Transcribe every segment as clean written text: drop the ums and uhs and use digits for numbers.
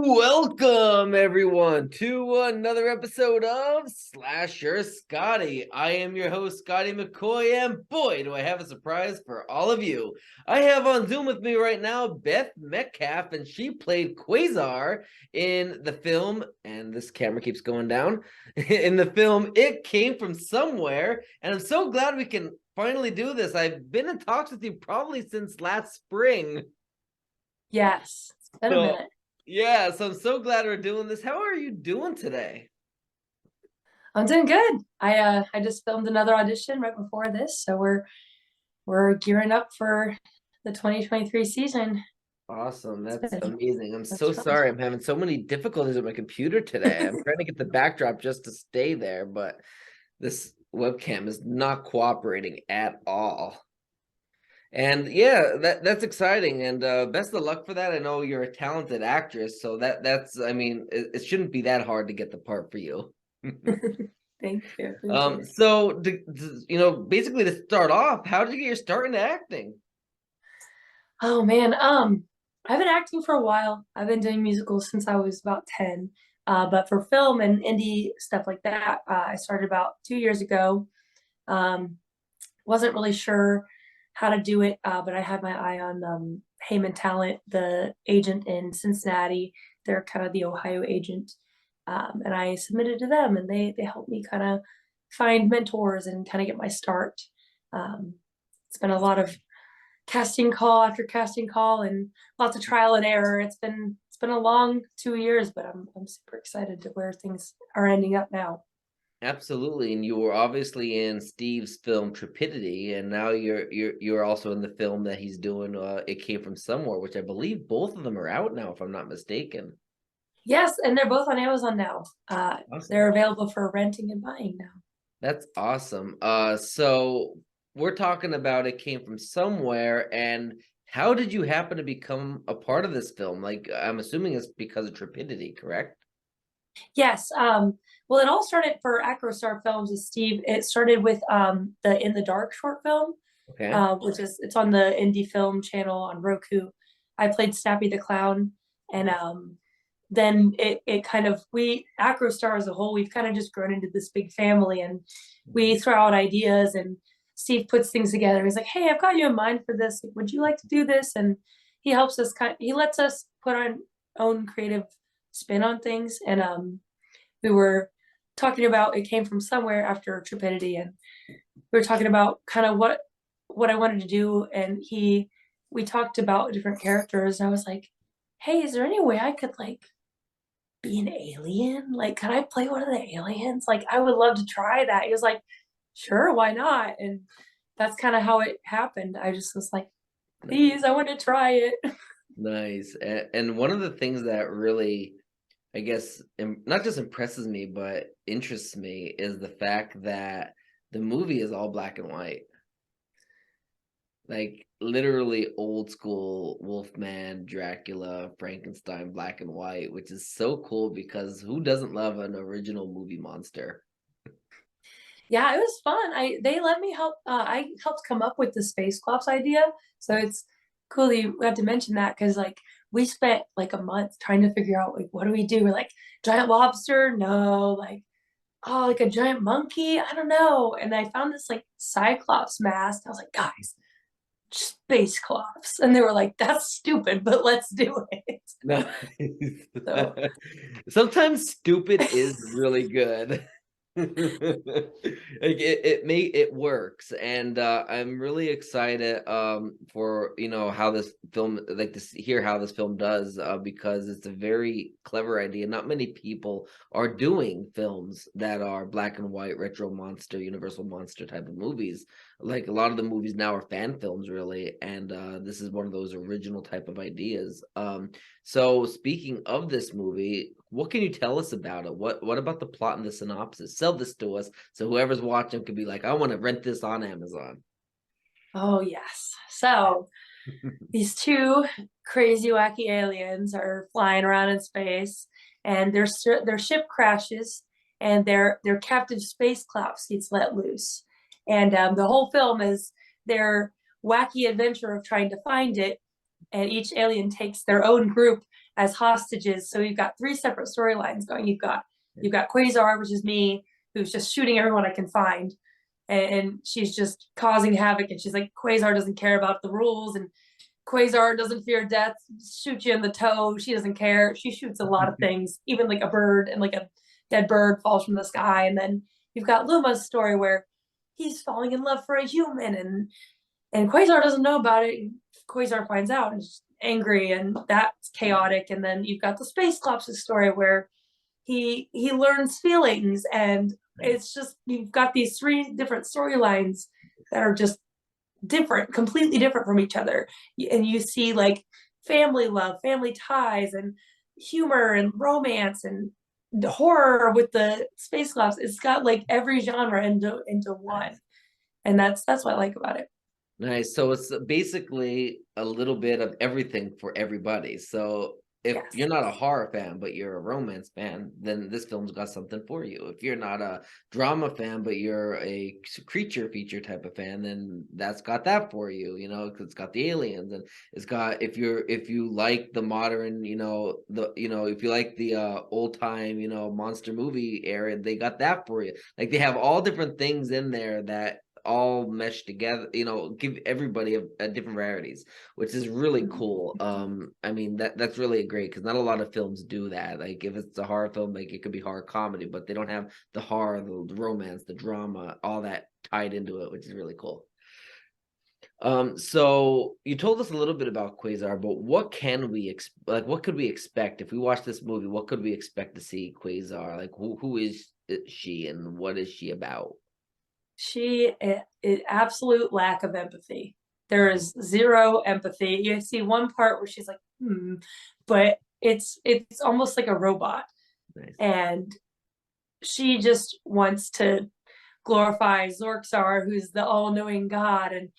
Welcome everyone to another episode of Slasher Scotty. I am your host, Scotty McCoy, and boy, do I have a surprise for all of you. I have on Zoom with me right now Beth Metcalf, and she played Quasar in the film, and this camera keeps going down, in the film It Came From Somewhere, and I'm so glad we can finally do this. I've been in talks with you probably since last spring. Yes, it's been a So minute. yeah, so I'm so glad we're doing this. How are you doing today? I'm doing good. I just filmed another audition right before this, so we're gearing up for the 2023 season. Awesome. It's That's been amazing. I'm much so fun. sorry. I'm having so many difficulties with my computer today. I'm trying to get the backdrop just to stay there, but this webcam is not cooperating at all. And yeah, that's exciting. And best of luck for that. I know you're a talented actress, so that's I mean, it shouldn't be that hard to get the part for you. Thank you. Thank you. So basically to start off, how did you get your start into acting? Oh man, I've been acting for a while. I've been doing musicals since I was about 10. But for film and indie stuff like that, I started about 2 years ago. Um, wasn't really sure how to do it, but I had my eye on Heyman Talent, the agent in Cincinnati. They're kind of the Ohio agent, and I submitted to them, and they helped me kind of find mentors and kind of get my start. Um, it's been a lot of casting call after casting call and lots of trial and error. It's been a long 2 years, but I'm super excited to where things are ending up now. Absolutely, and you were obviously in Steve's film Trepidity, and now you're also in the film that he's doing. It Came From Somewhere, which I believe both of them are out now, if I'm not mistaken. Yes, and they're both on Amazon now. Awesome, They're available for renting and buying now. that's awesome. So we're talking about It Came From Somewhere, and how did you happen to become a part of this film? Like, I'm assuming it's because of Trepidity, correct? Yes. Well, it all started for Acrostar Films with Steve. It started with the In the Dark short film, Okay. which is it's on the indie film channel on Roku. I played Snappy the Clown, and then it kind of we Acrostar as a whole, we've kind of just grown into this big family, and we throw out ideas, and Steve puts things together. He's like, "Hey, I've got you in mind for this. Like, would you like to do this?" And he helps us he lets us put our own creative spin on things, and we were talking about It Came From Somewhere after Trepidity, and we were talking about kind of what I wanted to do, and he we talked about different characters, and I was like, "Hey, is there any way I could like be an alien? Like, could I play one of the aliens? Like, I would love to try that." He was like, "Sure, why not?" And that's kind of how it happened. I just was like, "Please, I want to try it." Nice. And one of the things that really, I guess, not just impresses me, but interests me is the fact that the movie is all black and white. Like literally old school Wolfman, Dracula, Frankenstein, black and white, which is so cool because who doesn't love an original movie monster? Yeah, it was fun. I they let me help. I helped come up with the space clops idea, so it's cool that you had to mention that because like we spent like a month trying to figure out like what do we do? We're like giant lobster? No, like oh like a giant monkey? I don't know. And I found this like cyclops mask. I was like, guys, space clops, and they were like, that's stupid, but let's do it. Nice. So Sometimes stupid is really good. Like it works, and I'm really excited for how this film, like to hear how this film does, because it's a very clever idea. Not many people are doing films that are black and white retro monster, universal monster type of movies. Like a lot of the movies now are fan films really, and this is one of those original type of ideas. So speaking of this movie, what can you tell us about it? What about the plot and the synopsis? Sell this to us so whoever's watching could be like, I want to rent this on Amazon. oh yes. So these two crazy wacky aliens are flying around in space, and their ship crashes, and their captive space clops gets let loose, and the whole film is their wacky adventure of trying to find it, and each alien takes their own group as hostages. So you've got three separate storylines going. You've got Quasar, which is me, who's just shooting everyone I can find, and she's just causing havoc. And she's like, Quasar doesn't care about the rules, and Quasar doesn't fear death. Shoot you in the toe. She doesn't care. She shoots a lot of things, even like a bird, and like a dead bird falls from the sky. And then you've got Luma's story where he's falling in love for a human, and Quasar doesn't know about it. Quasar finds out and is angry, and that's chaotic. And then you've got the Space Clops' story where he learns feelings, and it's just, you've got these three different storylines that are just different, completely different from each other. And you see like family love, family ties, and humor and romance and horror with the Space Clops. It's got like every genre into one, and that's what I like about it. Nice. So it's basically a little bit of everything for everybody. So if Yes. you're not a horror fan, but you're a romance fan, then this film's got something for you. If you're not a drama fan, but you're a creature feature type of fan, then that's got that for you, you know, because it's got the aliens, and it's got, if you like the modern, if you like the old time, monster movie era, they got that for you. Like they have all different things in there that all mesh together, give everybody a different varieties, which is really cool. I mean, that's really great, because not a lot of films do that. Like if it's a horror film, like it could be horror comedy, but they don't have the horror, the romance, the drama, all that tied into it, which is really cool. So you told us a little bit about Quasar, but what can we what could we expect if we watch this movie? What could we expect to see Quasar? Like who is she, and what is she about? She is absolute lack of empathy. There is zero empathy. You see one part where she's like, but it's almost like a robot. Nice. And she just wants to glorify Zorksar, who's the all-knowing god, and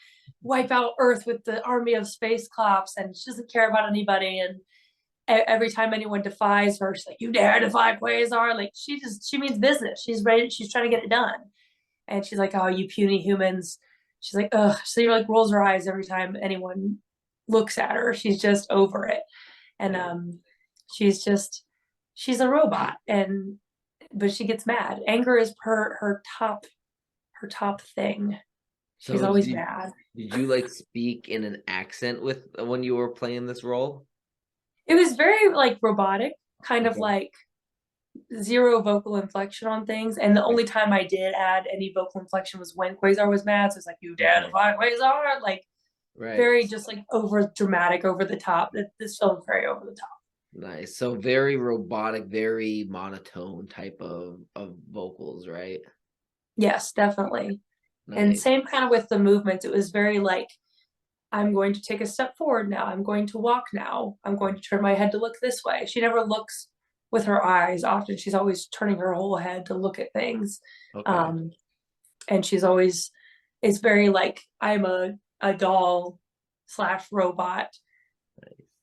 wipe out Earth with the army of space clops, and she doesn't care about anybody. And every time anyone defies her, she's like, "You dare defy Quasar!" Like she means business. She's ready. She's trying to get it done. And she's like, "Oh, you puny humans." She's like, "Ugh." So you're like, rolls her eyes every time anyone looks at her. She's just over it. And she's just, she's a robot. And but she gets mad. Anger is her top thing. She's So always mad. did you like speak in an accent with when you were playing this role? It was very like robotic, kind of Okay. like zero vocal inflection on things. And the only time I did add any vocal inflection was when Quasar was mad. So it's like, "You dare defy Quasar!" Like Right. very just like over dramatic, over the top. This film is very over the top. Nice. So very robotic, very monotone type of vocals, right? Yes, definitely. And Nice. same kind of with the movements. It was very like, I'm going to take a step forward now. I'm going to walk now. I'm going to turn my head to look this way. She never looks with her eyes. Often she's always turning her whole head to look at things. Okay. Um, and she's always, it's very like, I'm a doll slash robot.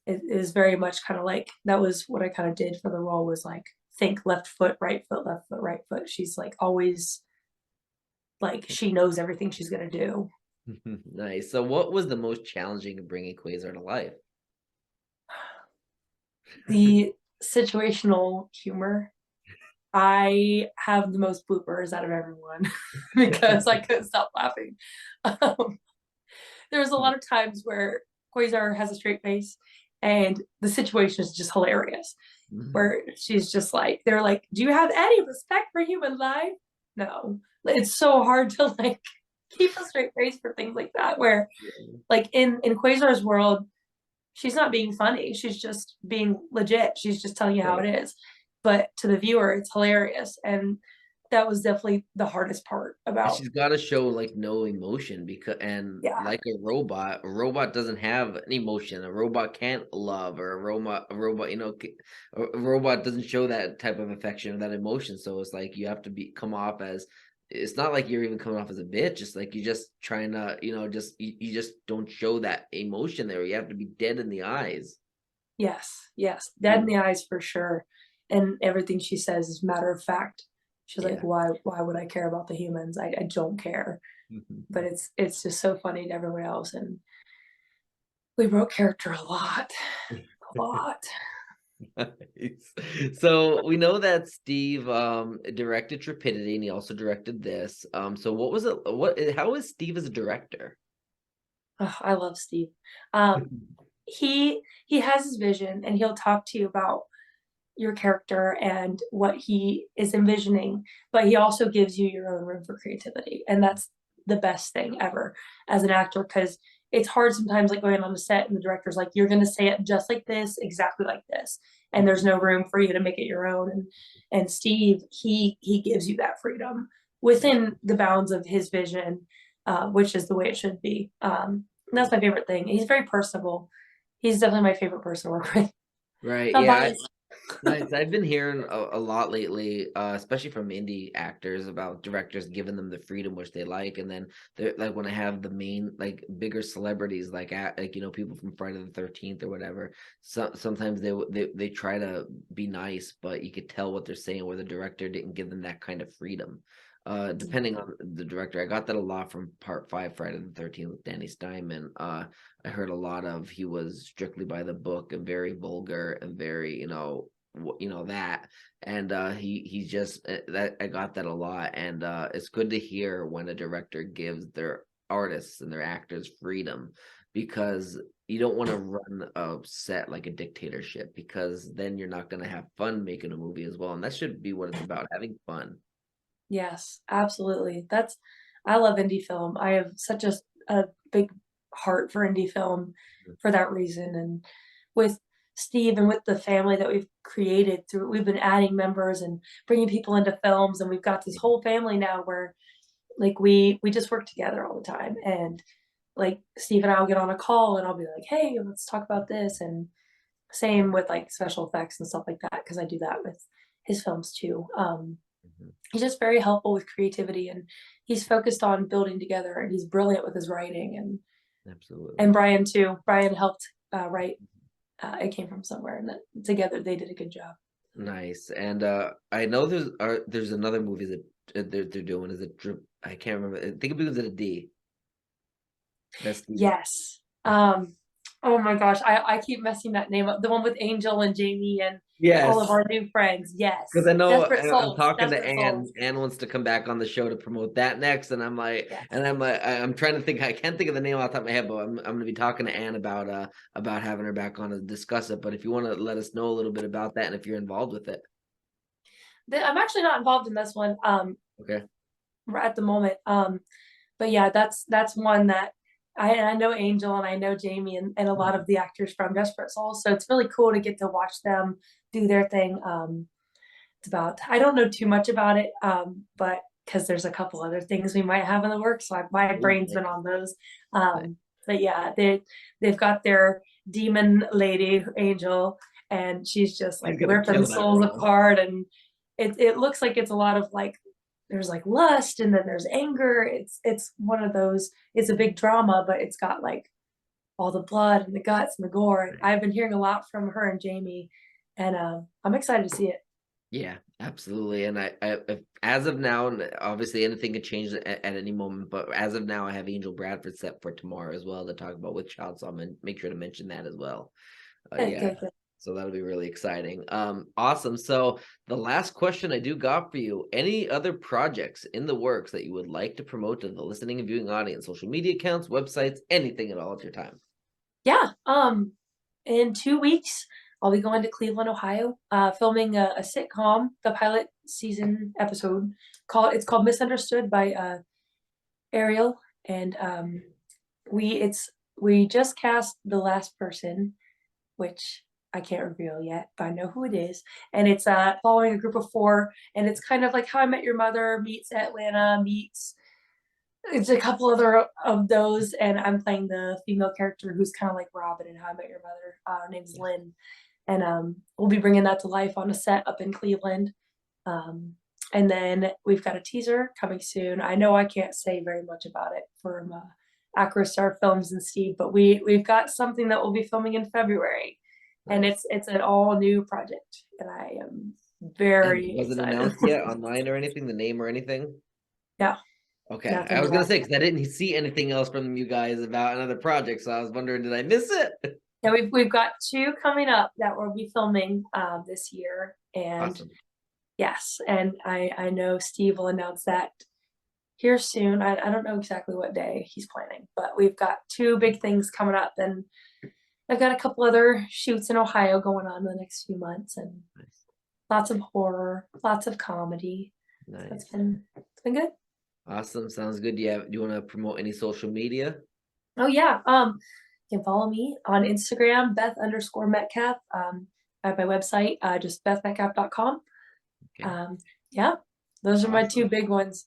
It is very much kind of like, that was what I kind of did for the role, was like, think left foot, right foot, left foot, right foot. She's like always like, she knows everything she's gonna do. Nice. So what was the most challenging of bringing Quasar to life? The situational humor. I have the most bloopers out of everyone because I couldn't stop laughing. Um, there's a lot of times where Quasar has a straight face and the situation is just hilarious. Where she's just like, they're like, "Do you have any respect for human life?" No. It's so hard to like keep a straight face for things like that. Where like in Quasar's world, she's not being funny. She's just being legit. She's just telling you how Right. it is. But to the viewer, it's hilarious. And that was definitely the hardest part And about, she's got to show like no emotion, because, and yeah. like a robot doesn't have an emotion. A robot can't love, or a robot, a robot doesn't show that type of affection or that emotion. So it's like you have to come off as, it's not like you're even coming off as a bitch. Just like you're just trying to, you just don't show that emotion there. You have to be dead in the eyes. Yes, yes. Dead in the eyes for sure. And everything she says is matter of fact. She's like, Yeah. why would I care about the humans? I don't care. But it's just so funny to everyone else. And we wrote character a lot. A lot. Nice. So we know that Steve directed Trepidity, and he also directed this. So what was it? How is Steve as a director? Oh, I love Steve. Um, he has his vision, and he'll talk to you about your character and what he is envisioning, but he also gives you your own room for creativity. And that's the best thing ever as an actor, because it's hard sometimes, like going on a set and the director's like, you're going to say it just like this, exactly like this. And there's no room for you to make it your own. And Steve, he gives you that freedom within the bounds of his vision, which is the way it should be. And that's my favorite thing. He's very personable. He's definitely my favorite person to work with. Right. How about Yeah. you? Nice. I've been hearing a lot lately, especially from indie actors, about directors giving them the freedom which they like, and then they're like when I have the main like bigger celebrities like people from Friday the 13th or whatever. Sometimes they try to be nice, but you could tell what they're saying where the director didn't give them that kind of freedom. Depending on the director, I got that a lot from Part 5 Friday the 13th with Danny Steinman. I heard a lot of he was strictly by the book and very vulgar and very that, and he's just that I got that a lot, and it's good to hear when a director gives their artists and their actors freedom, because you don't want to run a set like a dictatorship, because then you're not going to have fun making a movie as well, and that should be what it's about, having fun. Yes, absolutely. I love indie film. I have such a big heart for indie film for that reason. And with Steve and with the family that we've created through, we've been adding members and bringing people into films, and we've got this whole family now where like we just work together all the time. And like Steve and I will get on a call and I'll be like, hey, let's talk about this. And same with like special effects and stuff like that, because I do that with his films too. Mhm. He's just very helpful with creativity, and he's focused on building together, and he's brilliant with his writing. And Absolutely. Brian too. Brian helped write It Came From Somewhere, and that together they did a good job. Nice. And I know there's another movie that they're doing. Is it I can't remember. I think it begins at a D. That's the Yes. Oh my gosh, I keep messing that name up. The one with Angel and Jamie and all of yes. our new friends. Because Yes. I know Desperate I'm Souls. talking to Desperate Ann. Souls. Ann wants to come back on the show to promote that next, and Yes. I'm trying to think. I can't think of the name off the top of my head, but I'm going to be talking to Ann about having her back on to discuss it. But if you want to let us know a little bit about that, and if you're involved with it, I'm actually not involved in this one okay. at the moment. But yeah, that's one that I know Angel and I know Jamie and a lot of the actors from Desperate Souls. So it's really cool to get to watch them do their thing. It's about, I don't know too much about it, but because there's a couple other things we might have in the works, so my brain's been on those. Nice. But yeah, they've got their demon lady Angel, and she's just He's like gonna ripping kill that souls role. apart, and it looks like it's a lot of like there's like lust and then there's anger. It's one of those. It's a big drama, but it's got like all the blood and the guts and the gore. I've been hearing a lot from her and Jamie, and I'm excited to see it. Yeah, absolutely. And as of now, and obviously anything could change at any moment, but as of now, I have Angel Bradford set for tomorrow as well to talk about with Child, so I'm gonna make sure to mention that as well. Good, Yeah, good, good. so that'll be really exciting. Awesome. So the last question I do got for you: any other projects in the works that you would like to promote to the listening and viewing audience? Social media accounts, websites, anything at all at your time. Yeah. In 2 weeks, I'll be going to Cleveland, Ohio, filming a sitcom, the pilot season episode it's called Misunderstood by Ariel, and we just cast the last person, which I can't reveal yet, but I know who it is. And it's following a group of four, and it's kind of like How I Met Your Mother meets Atlanta meets it's a couple other of those, and I'm playing the female character who's kind of like Robin in How I Met Your Mother. Her name's Lynn, and we'll be bringing that to life on a set up in Cleveland. Um, and then we've got a teaser coming soon. I know I can't say very much about it from Acrostar Films and Steve, but we've got something that we'll be filming in February, and Nice. it's an all new project, and I am And very was it excited. announced yet online or anything? The name or anything? Yeah, Okay, I nothing was gonna yet. say because I didn't see anything else from you guys about another project, so I was wondering, did I miss it? Yeah, we've got 2 coming up that we'll be filming this year, and Awesome. yes, and I know Steve will announce that here soon. I don't know exactly what day he's planning, but we've got 2 big things coming up, and I've got a couple other shoots in Ohio going on in the next few months, and Nice. lots of horror, lots of comedy. So Nice. it's been good. Awesome. Sounds good. Do you want to promote any social media? Oh yeah. You can follow me on Instagram, Beth_Metcalf. I have my website, just BethMetcalf.com. Okay. Um, yeah, those are my 2 Awesome. big ones.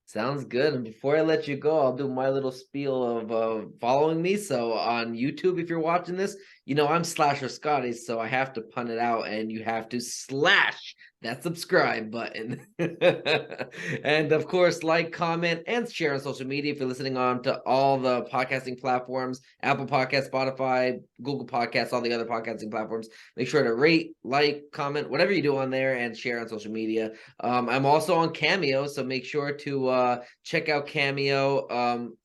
Sounds good. And before I let you go, I'll do my little spiel of following me. So on YouTube, if you're watching this, I'm Slasher Scotty, so I have to pun it out, and you have to slash that subscribe button. And of course, like, comment, and share on social media if you're listening on to all the podcasting platforms, Apple Podcasts, Spotify, Google Podcasts, all the other podcasting platforms. Make sure to rate, like, comment, whatever you do on there, and share on social media. I'm also on Cameo, so make sure to check out Cameo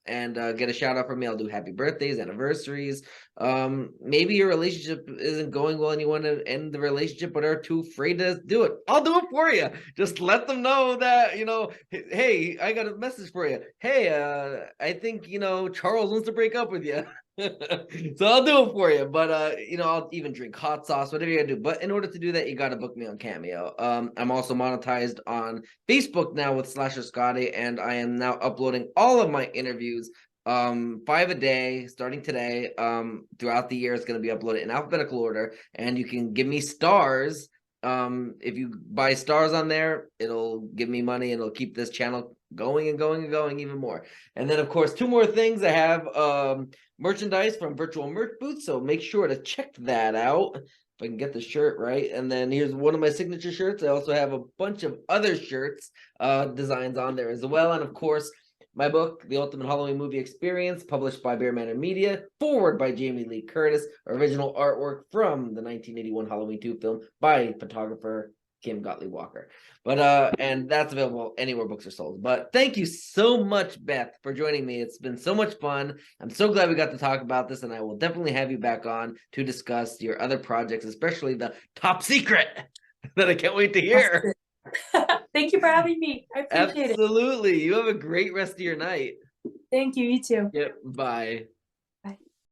and get a shout out from me. I'll do happy birthdays, anniversaries. Maybe your relationship isn't going well and you want to end the relationship but are too afraid to do it. I'll do it for you. Just let them know that, hey, I got a message for you. Hey, I think, Charles wants to break up with you. So I'll do it for you, but I'll even drink hot sauce, whatever you gotta do. But in order to do that, you gotta book me on Cameo. I'm also monetized on Facebook now with Slasher Scotty, and I am now uploading all of my interviews 5 a day starting today. Throughout the year, it's going to be uploaded in alphabetical order, and you can give me stars. If you buy stars on there, it'll give me money and it'll keep this channel going and going and going even more. And then, of course, 2 more things. I have merchandise from virtual merch booths, so make sure to check that out if I can get the shirt right. And then here's one of my signature shirts. I also have a bunch of other shirts designs on there as well. And of course, my book, The Ultimate Halloween Movie Experience, published by Bear Manor Media, forward by Jamie Lee Curtis, original artwork from the 1981 Halloween 2 film by photographer Kim Gottlieb Walker. But and that's available anywhere books are sold. But thank you so much, Beth, for joining me. It's been so much fun. I'm so glad we got to talk about this, and I will definitely have you back on to discuss your other projects, especially the top secret that I can't wait to hear. Thank you for having me. I appreciate it. Absolutely. You have a great rest of your night. Thank you. You too. Yep. Bye.